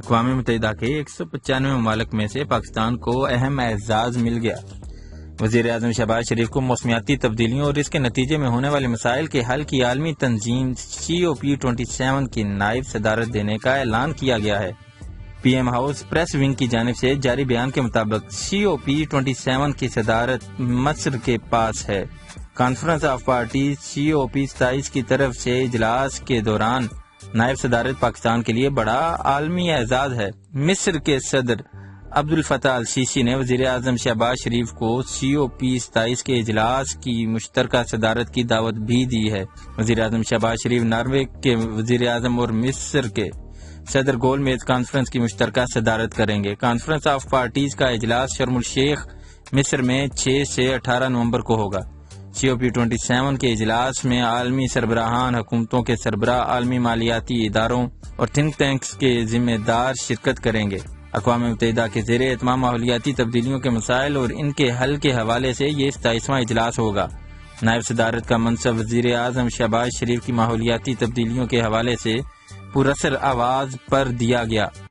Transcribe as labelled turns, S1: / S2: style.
S1: اقوام متحدہ کے 195 ممالک میں سے پاکستان کو اہم اعزاز مل گیا۔ وزیر اعظم شہباز شریف کو موسمیاتی تبدیلیوں اور اس کے نتیجے میں ہونے والے مسائل کے حل کی عالمی تنظیم COP27 کی نائب صدارت دینے کا اعلان کیا گیا ہے۔ P M house press wing کی جانب سے جاری بیان کے مطابق COP27 کی صدارت مصر کے پاس ہے۔ کانفرنس آف پارٹیز COP27 کی طرف سے اجلاس کے دوران نائب صدارت پاکستان کے لیے بڑا عالمی اعزاز ہے۔ مصر کے صدر عبد الفتاح السیسی نے وزیر اعظم شہباز شریف کو COP27 کے اجلاس کی مشترکہ صدارت کی دعوت بھی دی ہے۔ وزیر اعظم شہباز شریف ناروے کے وزیر اعظم اور مصر کے صدر گول میز کانفرنس کی مشترکہ صدارت کریں گے۔ کانفرنس آف پارٹیز کا اجلاس شرم الشیخ مصر میں 6 سے 18 نومبر کو ہوگا۔ COP27 کے اجلاس میں عالمی سربراہان، حکومتوں کے سربراہ، عالمی مالیاتی اداروں اور تھنک ٹینکس کے ذمہ دار شرکت کریں گے۔ اقوام متحدہ کے زیر اہتمام ماحولیاتی تبدیلیوں کے مسائل اور ان کے حل کے حوالے سے یہ 27واں اجلاس ہوگا۔ نائب صدارت کا منصب وزیر اعظم شہباز شریف کی ماحولیاتی تبدیلیوں کے حوالے سے پراثر آواز پر دیا گیا۔